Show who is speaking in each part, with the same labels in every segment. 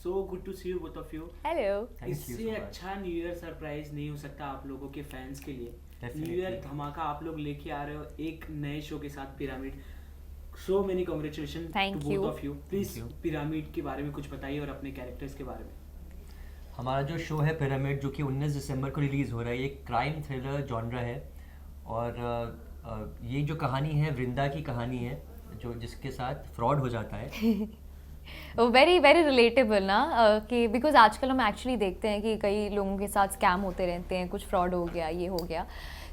Speaker 1: So good to see you both of you.
Speaker 2: Hello.
Speaker 3: Thank you
Speaker 1: इससे
Speaker 3: so much.
Speaker 1: अच्छा new year surprise नहीं हो सकता आप लोगों के फैंस के लिए।
Speaker 3: Definitely.
Speaker 1: न्यू ईयर धमाका आप लोग लेके आ रहे हो एक नए शो के साथ Pyramid. So many congratulation
Speaker 2: Thank
Speaker 1: to
Speaker 2: you.
Speaker 1: Both of you. Please
Speaker 3: Thank you.
Speaker 1: Pyramid के बारे में कुछ बताइए और अपने कैरेक्टर्स के बारे में।
Speaker 3: हमारा जो शो है पिरामिड, जो कि 19 दिसंबर को रिलीज़ हो रहा है, ये एक क्राइम थ्रिलर जॉनरा है। और ये जो कहानी है वृंदा की कहानी है, जो जिसके साथ फ्रॉड हो जाता है।
Speaker 2: वेरी वेरी रिलेटेबल ना, कि बिकॉज आजकल हम एक्चुअली देखते हैं कि कई लोगों के साथ स्कैम होते रहते हैं, कुछ फ्रॉड हो गया, ये हो गया।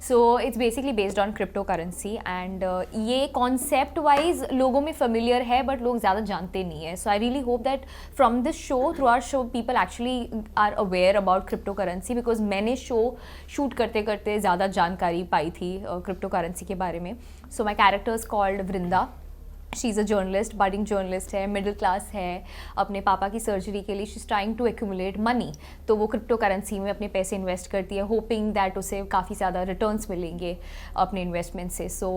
Speaker 2: So it's basically based on crypto currency and ये कॉन्सेप्ट वाइज लोगों में फेमिलियर है बट लोग ज़्यादा जानते नहीं है। So I really hope that from this show, through our show, people actually are aware about crypto currency, because मैंने शो शूट करते करते ज़्यादा जानकारी पाई थी क्रिप्टो करेंसी के बारे में। So my character's called Vrinda. She is a journalist, budding journalist है, मिडिल क्लास है। अपने पापा की सर्जरी के लिए she is trying to accumulate money, तो वो क्रिप्टो करेंसी में अपने पैसे इन्वेस्ट करती है, होपिंग दैट उसे काफ़ी ज़्यादा रिटर्न्स मिलेंगे अपने इन्वेस्टमेंट से। सो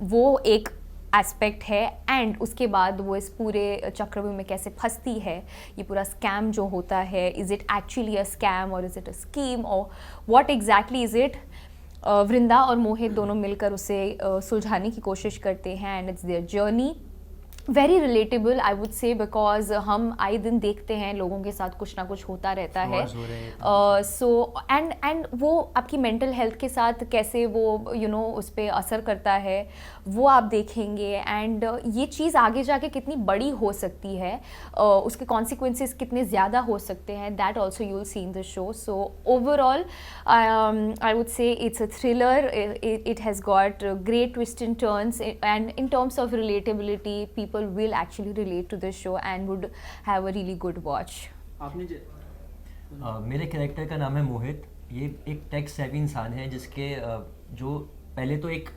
Speaker 2: वो एक एस्पेक्ट है। एंड उसके बाद वो इस पूरे चक्रव्यूह में कैसे फंसती है, ये पूरा स्कैम जो होता है, is it actually a scam और इज़ इट अ स्कीम और व्हाट एग्जैक्टली इज़ इट। वृंदा और मोहित दोनों मिलकर उसे सुलझाने की कोशिश करते हैं and it's their journey. Very relatable I would से, बिकॉज हम आए दिन देखते हैं लोगों के साथ कुछ ना कुछ होता रहता है।
Speaker 3: Frauds हो रहे हैं।
Speaker 2: सो एंड वो आपकी मेंटल हेल्थ के साथ कैसे वो उस पर असर करता है वो आप देखेंगे। एंड ये चीज़ आगे जाके कितनी बड़ी हो सकती है, उसके कॉन्सिक्वेंसेस कितने ज़्यादा हो सकते हैं, that also you will see in the show. So overall I would से it's a thriller, it has got great twists and turns, and in terms of relatability, people will actually relate to this show and would have a really good watch.
Speaker 1: आपने
Speaker 3: मेरे character का नाम है मोहित। ये एक tech savvy इंसान है जिसके जो पहले तो एक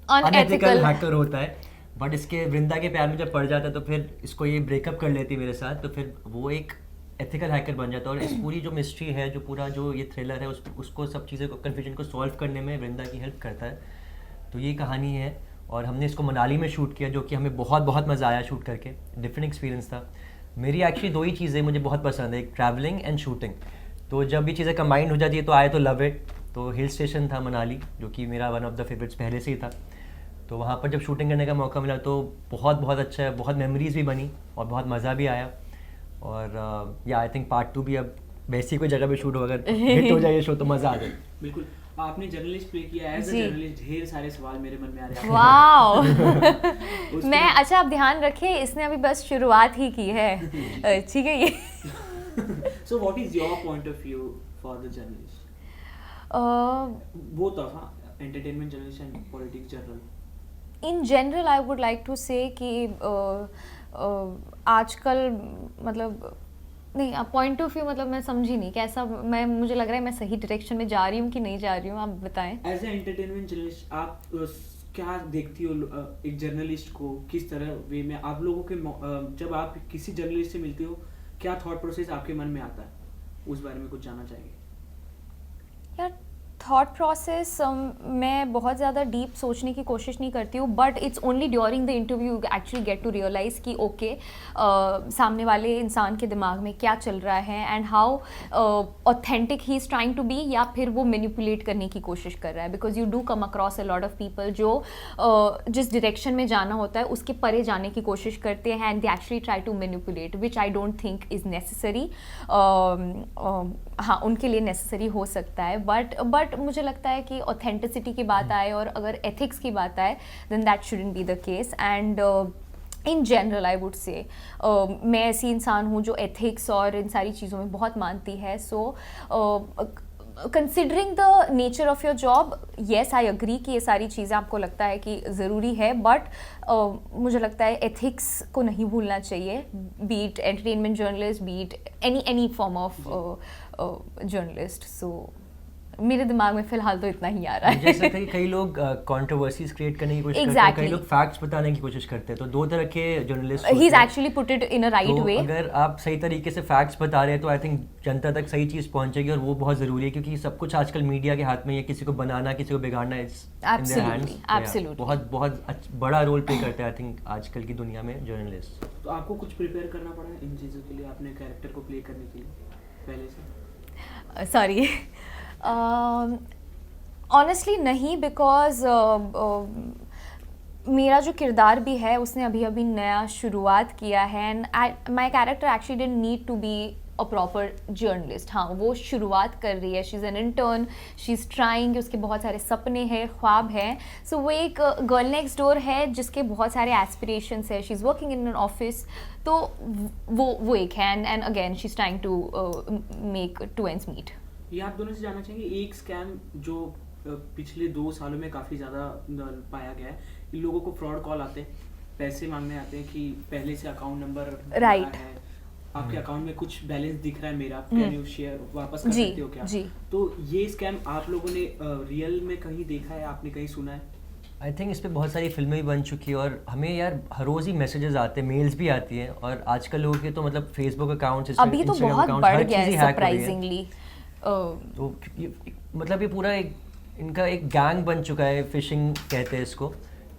Speaker 3: अनएथिकल हैकर होता है, बट इसके वृंदा के प्यार में जब पड़ जाता है तो फिर इसको ये ब्रेकअप कर लेती है मेरे साथ, तो फिर वो एक एथिकल हैकर बन जाता है। और इस पूरी जो मिस्ट्री है, जो पूरा जो ये थ्रिलर है, उसको सब चीज़ें को, कन्फ्यूजन को सॉल्व करने में वृंदा की हेल्प करता है। तो ये कहानी है और हमने इसको मनाली में शूट किया, जो कि हमें बहुत बहुत मज़ा आया शूट करके। डिफरेंट एक्सपीरियंस था। मेरी एक्चुअली दो ही चीज़ें मुझे बहुत पसंद है, एक ट्रैवलिंग एंड शूटिंग। तो जब ये चीज़ें कंबाइंड हो जाती है तो आए तो लव इट। तो हिल स्टेशन था मनाली, जो कि मेरा वन ऑफ द फेवरेट्स पहले से ही था। तो वहाँ पर जब शूटिंग करने का मौका मिला तो बहुत बहुत अच्छा है, बहुत मेमोरीज भी बनी और बहुत मज़ा भी आया। और या आई थिंक पार्ट 2 भी अब वैसी कोई जगह पे शूट होगा, हिट हो जाए ये शो तो मज़ा आ जाए।
Speaker 1: बिल्कुल। आपने जर्नलिस्ट प्ले किया, एज अ
Speaker 2: जी।
Speaker 1: जर्नलिस्ट ढेर सारे सवाल मेरे मन में आ रहे हैं।
Speaker 2: वाओ।
Speaker 1: उसके-
Speaker 2: मैं अच्छा, आप ध्यान रखें, इसने अभी बस शुरुआत ही की है, ठीक है ये।
Speaker 1: So what is your point of view for the journalist? Both of entertainment journalist and politics journal.
Speaker 2: In general I would like to say कि आजकल मतलब नहीं, पॉइंट ऑफ व्यू मतलब मैं समझी नहीं कैसा, मुझे लग रहा है मैं सही डायरेक्शन में जा रही हूँ कि नहीं जा रही हूँ, आप बताएं।
Speaker 1: एज ए एंटरटेनमेंट जर्नलिस्ट आप क्या देखती हो एक जर्नलिस्ट को, किस तरह वे में आप लोगों के जब आप किसी जर्नलिस्ट से मिलते हो क्या थॉट प्रोसेस आपके मन में आता है, उस बारे में कुछ जानना चाहेंगे।
Speaker 2: यार थॉट प्रोसेस मैं बहुत ज़्यादा डीप सोचने की कोशिश नहीं करती हूँ, but it's only during the interview you actually get to realise कि ओके सामने वाले इंसान के दिमाग में क्या चल रहा है and how authentic he is trying to be, या फिर वो मैनिपुलेट करने की कोशिश कर रहा है। Because you do come across a lot of people जो जिस डायरेक्शन में जाना होता है उसके परे जाने की कोशिश करते हैं and they actually try to manipulate, which I don't think is necessary. हाँ, उनके लिए नेसेसरी हो सकता है, बट मुझे लगता है कि ऑथेंटिसिटी की बात आए और अगर एथिक्स की बात आए then that shouldn't be the case. And in general I would say मैं ऐसी इंसान हूँ जो एथिक्स और इन सारी चीज़ों में बहुत मानती है। So considering the nature of your job, yes I agree कि ये सारी चीज़ें आपको लगता है कि ज़रूरी है, बट मुझे लगता है एथिक्स को नहीं भूलना चाहिए, be it entertainment journalist, be it any form of journalist. So मेरे दिमाग में फिलहाल तो इतना ही आ रहा है।
Speaker 3: जैसे कई लोग कंट्रोवर्सीज क्रिएट करने की कोशिश करते हैं, कई लोग फैक्ट्स बताने की कोशिश करते हैं, तो दो तरह के journalist
Speaker 2: he is actually put it in a right way.
Speaker 3: अगर आप सही तरीके से फैक्ट्स बता रहे हैं तो आई थिंक जनता तक सही चीज़ पहुंचेगी, और वो बहुत ज़रूरी है क्योंकि सब कुछ आजकल मीडिया के हाथ में है, किसी को बनाना किसी को बिगाड़ना is in their hands.
Speaker 2: Absolutely
Speaker 3: बहुत बहुत बड़ा रोल प्ले करते हैं आई थिंक आजकल की दुनिया में जर्नलिस्ट।
Speaker 1: तो आपको कुछ प्रिपेयर करना पड़ा इन चीज़ों के लिए, अपने कैरेक्टर को प्ले करने के लिए पहले से?
Speaker 2: सॉरी, ऑनेस्टली नहीं, बिकॉज मेरा जो किरदार भी है उसने अभी अभी नया शुरुआत किया है, and my character actually didn't need to be a proper journalist. हाँ, वो शुरुआत कर रही है, she is an intern, she is trying, उसके बहुत सारे सपने हैं, ख्वाब हैं। सो वो एक गर्ल नेक्स्ट डोर है जिसके बहुत सारे एस्पिरेशंस है, she is working in an office, तो वो एक है, and again she is trying to make two ends meet.
Speaker 1: ये आप दोनों से जानना चाहेंगे, एक स्कैम जो पिछले 2 सालों में काफ़ी ज़्यादा पाया गया है, इन लोगों को फ्रॉड कॉल आते हैं, पैसे मांगने आते हैं कि पहले से अकाउंट नंबर
Speaker 2: राइट
Speaker 1: है, आपके अकाउंट में कुछ बैलेंस दिख रहा है मेरा, कैन यू शेयर, वापस कर सकते हो क्या?
Speaker 2: जी।
Speaker 1: तो ये स्कैम आप लोगों ने रियल में कहीं देखा है, आपने कहीं सुना है?
Speaker 3: आई थिंक इस पे बहुत सारी फिल्में भी बन चुकी है, और हमें यार हर रोज़ ही मैसेजेस आते हैं, मेल्स भी आती हैं, और आजकल लोगों के तो मतलब फेसबुक अकाउंट्स,
Speaker 2: अभी तो बहुत बढ़ गया है सरप्राइजिंगली।
Speaker 3: तो मतलब ये पूरा इनका एक गैंग बन चुका है, फिशिंग कहते हैं इसको।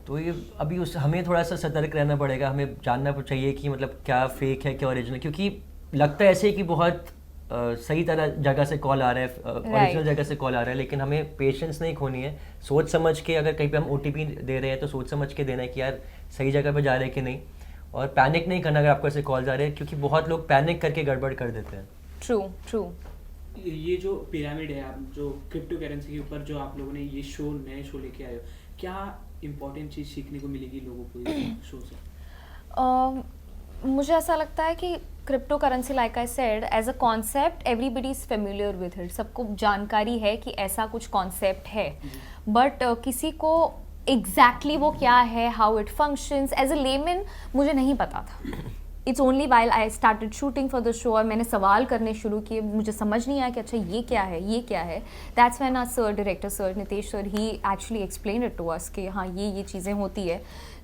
Speaker 3: तो ये अभी हमें थोड़ा सा सतर्क रहना पड़ेगा, हमें जानना चाहिए कि मतलब क्या फेक है क्या ओरिजिनल, क्योंकि लगता है ऐसे कि बहुत सही तरह जगह से कॉल आ रहा है, ओरिजिनल जगह से कॉल आ रहा है, लेकिन हमें पेशेंस नहीं खोनी है, सोच समझ के अगर कहीं पे हम OTP दे रहे हैं तो सोच समझ के देना है कि यार सही जगह पे जा रहे हैं कि नहीं, और पैनिक नहीं करना अगर आपको ऐसे कॉल आ रहे हैं, क्योंकि बहुत लोग पैनिक करके गड़बड़ कर देते हैं।
Speaker 2: ट्रू।
Speaker 1: ये जो पिरामिड है, आप जो क्रिप्टो करेंसी के ऊपर जो आप लोगों ने ये नए शो लेके आए हो, क्या इम्पोर्टेंट चीज़ सीखने को मिलेगी लोगों को इस शो से?
Speaker 2: मुझे ऐसा लगता है कि cryptocurrency, like I said, as a concept everybody is familiar with it, सबको जानकारी है कि ऐसा कुछ कॉन्सेप्ट है, बट किसी को एग्जैक्टली वो क्या है, how it functions, as a layman मुझे नहीं पता था। It's only while I started shooting for the show, और मैंने सवाल करने शुरू किए, मुझे समझ नहीं आया कि अच्छा ये क्या है। That's when our sir, director sir Nitesh sir, he actually explain it to us कि हाँ ये चीज़ें होती है।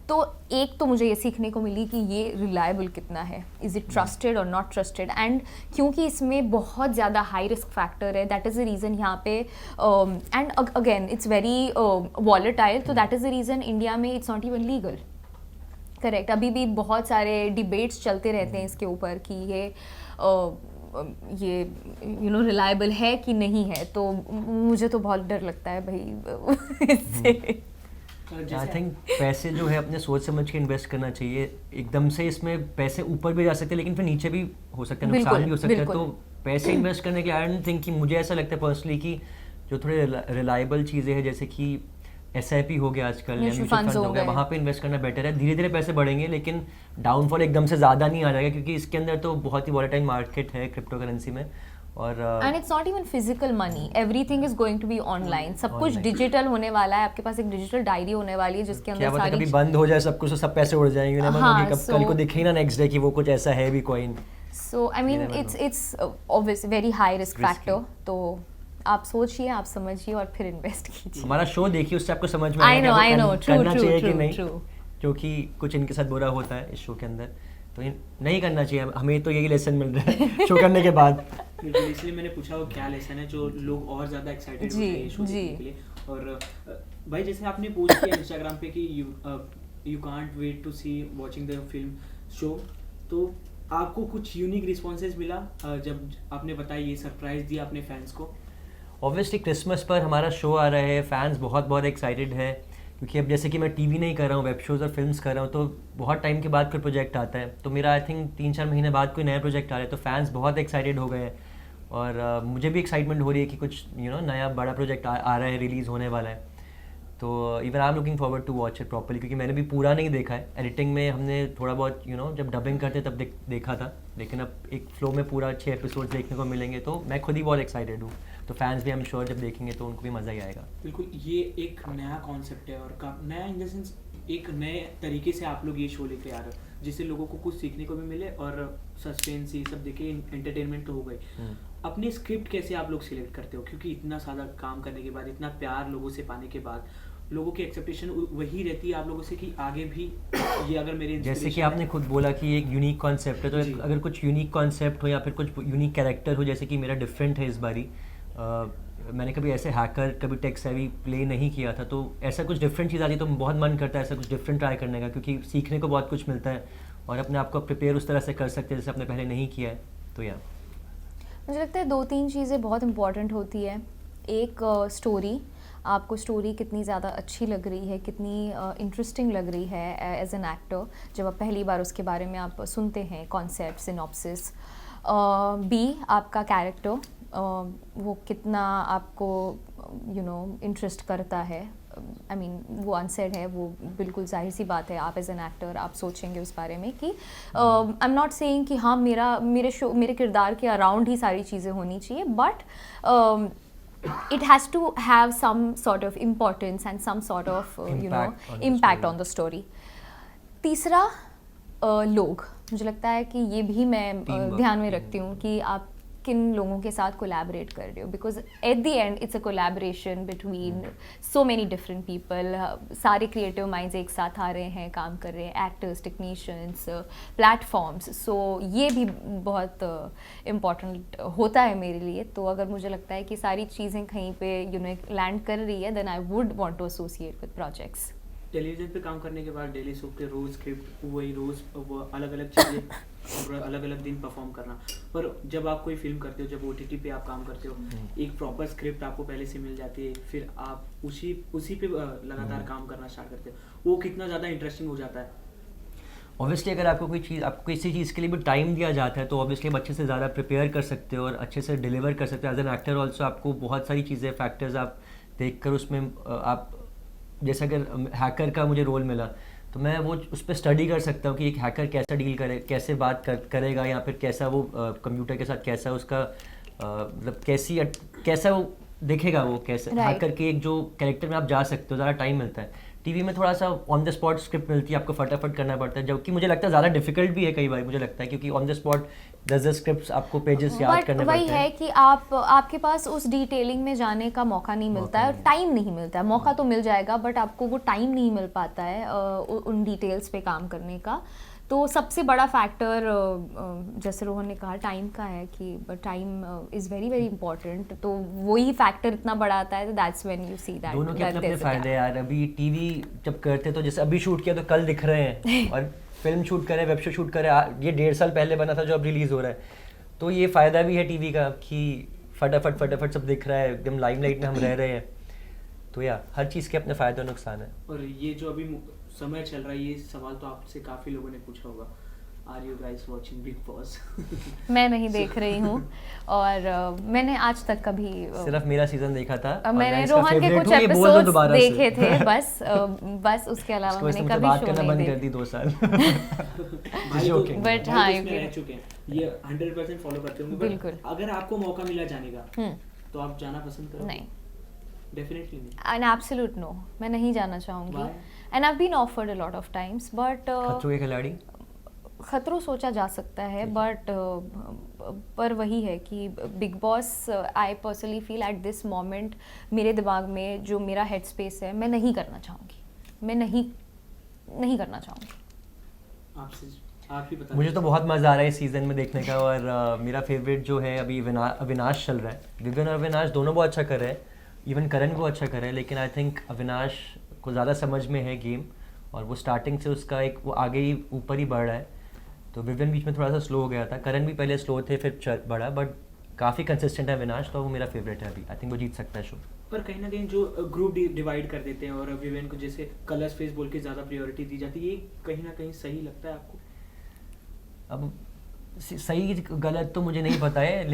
Speaker 2: तो एक तो मुझे ये सीखने को मिली कि ये रिलायबल कितना है, इज़ इट ट्रस्टेड और नॉट ट्रस्टेड, एंड क्योंकि इसमें बहुत ज़्यादा हाई रिस्क फैक्टर है, दैट इज़ द रीज़न यहाँ पे, and again it's very volatile, तो that is the reason India में it's not even legal. Correct, अभी भी बहुत सारे डिबेट्स चलते रहते हैं इसके ऊपर कि ये रिलायबल है कि नहीं है, तो मुझे तो बहुत डर लगता है भाई इससे।
Speaker 3: आई थिंक पैसे जो है अपने सोच समझ के इन्वेस्ट करना चाहिए, एकदम से इसमें पैसे ऊपर भी जा सकते हैं लेकिन फिर नीचे भी हो सकता है, नुकसान भी हो सकता है, तो पैसे इन्वेस्ट करने के आई डोंट थिंक कि, मुझे ऐसा लगता है पर्सनली कि जो थोड़े रिलायबल चीज़ें हैं जैसे कि SIP हो गया आजकल, म्यूचुअल फंड हो गया, वहाँ पे इन्वेस्ट करना बेटर है। धीरे धीरे पैसे बढ़ेंगे लेकिन डाउनफॉल एकदम से ज़्यादा नहीं आ जाएगा, क्योंकि इसके अंदर तो बहुत ही वॉलेटाइल मार्केट है क्रिप्टो करेंसी में, और
Speaker 2: and it's not even physical money, everything is going to be online, सब कुछ डिजिटल होने वाला है, आपके पास एक डिजिटल डायरी होने वाली है जिसके अंदर सारी,
Speaker 3: कभी बंद हो जाए सब कुछ तो सब पैसे उड़ जाएंगे,
Speaker 2: हाँ,
Speaker 3: कल को दिखे ना नेक्स्ट डे कि वो कुछ ऐसा है भी coin.
Speaker 2: So I mean it's obvious very high risk factor, तो आप सोचिए, आप समझिए और फिर इन्वेस्ट कीजिए।
Speaker 3: हमारा शो देखिए, उससे आपको समझ में आएगा करना चाहिए कि नहीं, क्योंकि कुछ इनके साथ बुरा होता है इस शो के अंदर, तो नहीं करना चाहिए। हमें तो यही लेसन मिल रहा है शो करने के बाद।
Speaker 1: इसलिए मैंने पूछा वो क्या लेसन है जो लोग और ज़्यादा एक्साइटेड होते हैं शो देखने के लिए। और भाई जैसे आपने पोस्ट किया इंस्टाग्राम पे कि you can't wait to see watching the film show, तो आपको कुछ यूनिक रिस्पॉन्सेज मिला जब आपने बताया, ये सरप्राइज दिया अपने फैंस को?
Speaker 3: ऑब्वियसली क्रिसमस पर हमारा शो आ रहा है, फैंस बहुत एक्साइटेड है, क्योंकि अब जैसे कि मैं टीवी नहीं कर रहा हूँ, वेब शोज़ और फिल्म्स कर रहा हूँ, तो बहुत टाइम के बाद कोई प्रोजेक्ट आता है, तो मेरा आई थिंक 3-4 महीने बाद कोई नया प्रोजेक्ट आ रहा है, तो फैंस बहुत एक्साइटेड हो गए हैं, और मुझे भी एक्साइटमेंट हो रही है कि कुछ नया बड़ा प्रोजेक्ट आ रहा है, रिलीज़ होने वाला है, तो even I am looking forward to watch it properly, क्योंकि मैंने भी पूरा नहीं देखा है। एडिटिंग में हमने थोड़ा बहुत जब डबिंग करते तब देखा था, लेकिन अब एक फ्लो में पूरा 6 एपिसोड देखने को मिलेंगे, तो मैं खुद ही बहुत एक्साइटेड हूँ, तो फैंस भी आई एम श्योर जब देखेंगे तो उनको भी मज़ा ही आएगा।
Speaker 1: बिल्कुल, ये एक नया कॉन्सेप्ट है, और नया इन द सेंस एक नए तरीके से आप लोग ये शो लेके आ रहे हो, जिससे लोगों को कुछ सीखने को भी मिले और सस्पेंस ये सब देखे, एंटरटेनमेंट तो हो गई। अपनी स्क्रिप्ट कैसे आप लोग सिलेक्ट करते हो, क्योंकि इतना सारा काम करने के बाद, इतना प्यार लोगों से पाने के बाद, लोगों की एक्सेप्टेशन वही रहती है आप लोगों से कि आगे भी ये अगर मेरे
Speaker 3: जैसे कि
Speaker 1: inspiration
Speaker 3: आपने
Speaker 1: है।
Speaker 3: खुद बोला कि एक यूनिक कॉन्सेप्ट है, तो
Speaker 1: जी।
Speaker 3: अगर कुछ यूनिक कॉन्सेप्ट हो या फिर कुछ यूनिक कैरेक्टर हो, जैसे कि मेरा डिफरेंट है इस बारी, मैंने कभी ऐसे हैकर, कभी टेक सेवी प्ले नहीं किया था, तो ऐसा कुछ डिफरेंट चीज़ आती है तो बहुत मन करता है ऐसा कुछ डिफरेंट ट्राई करने का, क्योंकि सीखने को बहुत कुछ मिलता है और अपने आप को प्रिपेयर उस तरह से कर सकते हैं जैसे आपने पहले नहीं किया है। तो या
Speaker 2: मुझे लगता है 2-3 चीज़ें बहुत इंपॉर्टेंट होती है। एक स्टोरी, आपको स्टोरी कितनी ज़्यादा अच्छी लग रही है, कितनी इंटरेस्टिंग लग रही है एज एन एक्टर जब आप पहली बार उसके बारे में आप सुनते हैं कॉन्सेप्ट, सिनॉप्सिस। बी, आपका कैरेक्टर, वो कितना आपको इंटरेस्ट करता है। आई मीन वो अनसेड है, वो बिल्कुल जाहिर सी बात है, आप एज एन एक्टर आप सोचेंगे उस बारे में कि आई एम नॉट सेइंग कि हाँ मेरे किरदार के अराउंड ही सारी चीज़ें होनी चाहिए, but it has to have some sort of importance and some sort of impact on the story. तीसरा लोग, मुझे लगता है कि ये भी मैं ध्यान में रखती हूँ कि आप किन लोगों के साथ कोलैबोरेट कर रहे हो, because at the end it's a collaboration between so many different people. सारे क्रिएटिव माइंड्स एक साथ आ रहे हैं, काम कर रहे हैं, एक्टर्स, टेक्नीशियंस, प्लेटफॉर्म्स। सो ये भी बहुत इम्पॉर्टेंट होता है मेरे लिए। तो अगर मुझे लगता है कि सारी चीज़ें कहीं पे लैंड कर रही है, then I would want to associate with projects.
Speaker 1: Television पे काम करने के बाद डेली सोप के रोज स्क्रिप्ट वही रोज वो अलग अलग चीज़ें अलग अलग दिन परफॉर्म करना, पर जब आप कोई फिल्म करते हो, जब OTT पे आप काम करते हो, एक प्रॉपर स्क्रिप्ट आपको पहले से मिल जाती है, फिर आप उसी पे लगातार काम करना स्टार्ट करते हो, वो कितना ज़्यादा इंटरेस्टिंग हो जाता है।
Speaker 3: ऑब्वियसली अगर आपको किसी चीज़ के लिए भी टाइम दिया जाता है तो ऑब्वियसली आप अच्छे से ज़्यादा प्रिपेयर कर सकते हो और अच्छे से डिलीवर कर सकते हो। एज एन एक्टर ऑल्सो आपको बहुत सारी चीज़ें, फैक्टर्स आप देख कर उसमें आप, जैसे अगर हैकर का मुझे रोल मिला तो मैं वो उस पर स्टडी कर सकता हूँ कि एक हैकर कैसा डील करे, कैसे बात करेगा, या फिर कैसा वो कंप्यूटर के साथ कैसा उसका मतलब कैसा वो दिखेगा, वो कैसे हैकर के एक जो कैरेक्टर में आप जा सकते हो, ज़्यादा टाइम मिलता है। टीवी में थोड़ा सा ऑन द स्पॉट स्क्रिप्ट मिलती है, आपको फटाफट करना पड़ता है, जबकि मुझे लगता है ज़्यादा डिफिकल्ट भी है कई बार, मुझे लगता है, क्योंकि ऑन द स्पॉट 10 स्क्रिप्ट्स आपको पेजेस याद करने पड़ते हैं।
Speaker 2: वही है कि आपके पास उस डिटेलिंग में जाने का मौका नहीं मिलता है, टाइम नहीं मिलता है। मौका तो मिल जाएगा बट आपको वो टाइम नहीं मिल पाता है उन डिटेल्स पे काम करने का। तो सबसे बड़ा फैक्टर जैसे रोहन ने कहा टाइम का है कि time is very very important. तो वही फैक्टर इतना बड़ा आता है, that's when you see that.
Speaker 3: दोनों के अपने फायदे यार। अभी टीवी जब करते तो जैसे अभी शूट किया तो कल दिख रहे हैं और फिल्म शूट करें, वेब शो शूट करें, ये 1.5 साल पहले बना था जो अब रिलीज़ हो रहा है। तो ये फ़ायदा भी है टीवी का कि फटाफट सब दिख रहा है, एकदम लाइमलाइट में हम रह रहे हैं। तो या हर चीज़ के अपने फ़ायदे और नुकसान है।
Speaker 1: और ये जो अभी समय चल रहा है, ये सवाल तो आपसे काफ़ी लोगों ने पूछा होगा, are you guys watching Bigg Boss?
Speaker 2: मैं नहीं देख रही हूँ और मैंने आज तक कभी
Speaker 3: सिर्फ मेरा सीजन देखा था।
Speaker 2: मैंने रोहन के कुछ एपिसोड्स देखे थे बस उसके अलावा मैंने कभी शो नहीं
Speaker 3: बंद कर दी 2 साल।
Speaker 2: बट हाँ
Speaker 1: रह चुके हैं, ये 100% फॉलो करते होंगे।
Speaker 2: बिल्कुल।
Speaker 1: अगर आपको मौका मिला जाने का तो आप जाना पसंद करोगे?
Speaker 2: नहीं,
Speaker 1: डेफिनेटली नहीं।
Speaker 2: एन एब्सोल्यूट नो, मैं नहीं जाना चाहूँगी। And I have been offered a lot of times but
Speaker 3: Khatron Ke खिलाड़ी,
Speaker 2: खतरों सोचा जा सकता है बट पर वही है कि big boss I personally feel at this moment मेरे दिमाग में जो मेरा हेड स्पेस है, मैं नहीं करना चाहूँगी, मैं नहीं करना चाहूँगी।
Speaker 1: आप ही बता।
Speaker 3: मुझे तो बहुत मज़ा आ रहा है इस सीज़न में देखने का और मेरा फेवरेट जो है अभी अविनाश चल रहा है। विवेन और अविनाश दोनों बहुत अच्छा कर रहे हैं, इवन करण भी बहुत अच्छा कर रहा है, लेकिन आई थिंक अविनाश को ज़्यादा समझ में है गेम और वो स्टार्टिंग से उसका एक वो आगे ही ऊपर ही बढ़ रहा है। तो विवेन बीच में थोड़ा सा स्लो हो गया था, करण भी पहले स्लो थे फिर बढ़ा, बट काफ़ी कंसिस्टेंट है अविनाश, तो वो मेरा फेवरेट है अभी। आई थिंक वो जीत सकता है शो।
Speaker 1: पर कहीं ना कहीं जो ग्रुप डिवाइड कर देते हैं और विवेन को जैसे कलर्स फेस बोल के ज़्यादा प्रायोरिटी दी जाती है, ये कहीं ना कहीं सही लगता है आपको?
Speaker 3: अब सही गलत तो मुझे नहीं पता है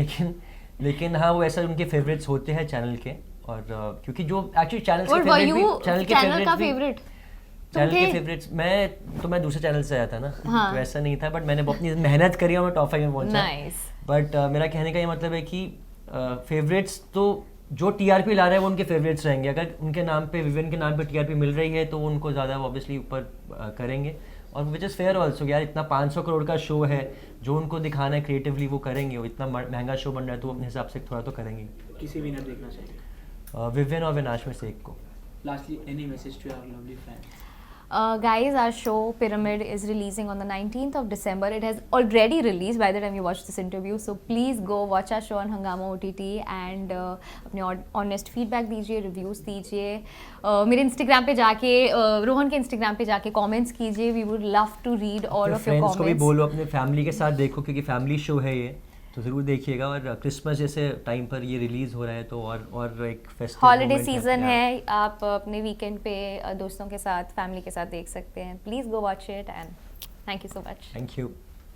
Speaker 3: लेकिन हाँ वो ऐसा उनके फेवरेट्स होते हैं चैनल के। और क्योंकि जो एक्चुअली चैनल के फेवरेट्स मैं दूसरे चैनल से आया था ना, तो ऐसा नहीं था, बट मैंने अपनी मेहनत करी और मैं टॉप 5 में पहुंचा। बट मेरा कहने का ये मतलब है कि फेवरेट्स तो जो टीआरपी ला रहे हैं वो उनके फेवरेट्स रहेंगे। अगर उनके नाम पे, विवेन के नाम पे टीआरपी मिल रही है तो वो उनको ज़्यादा ऑब्वियसली ऊपर करेंगे। और विच इज़ फेयर ऑल्सो, यार इतना 500 करोड़ का शो है, जो उनको दिखाना है क्रिएटिवली वो करेंगे, वो इतना महंगा शो बन रहा है तो अपने हिसाब से थोड़ा तो करेंगे।
Speaker 1: किसी विनर देखना चाहिए?
Speaker 3: विवियन और विनाश में से एक को।
Speaker 1: Lastly, any message to our lovely fans?
Speaker 2: Guys, our show Pyramid is releasing on the 19th of December. It has already released by the time you watch this interview. So please go watch our show on Hungama OTT and अपने honest feedback दीजिए, reviews दीजिए, मेरे Instagram पे जाके, रोहन के Instagram पे जाके comments कीजिए. We would love to read all of your
Speaker 3: friends को भी
Speaker 2: comments.
Speaker 3: बोलो अपने फैमिली के साथ देखो, क्योंकि फैमिली शो है ये, तो ज़रूर देखिएगा। और क्रिसमस जैसे टाइम पर ये रिलीज़ हो रहा है तो और एक फेस्टिव
Speaker 2: हॉलीडे सीजन है, आप अपने वीकेंड पे दोस्तों के साथ, फैमिली के साथ देख सकते हैं. Please go watch it and thank you so much.
Speaker 3: Thank you.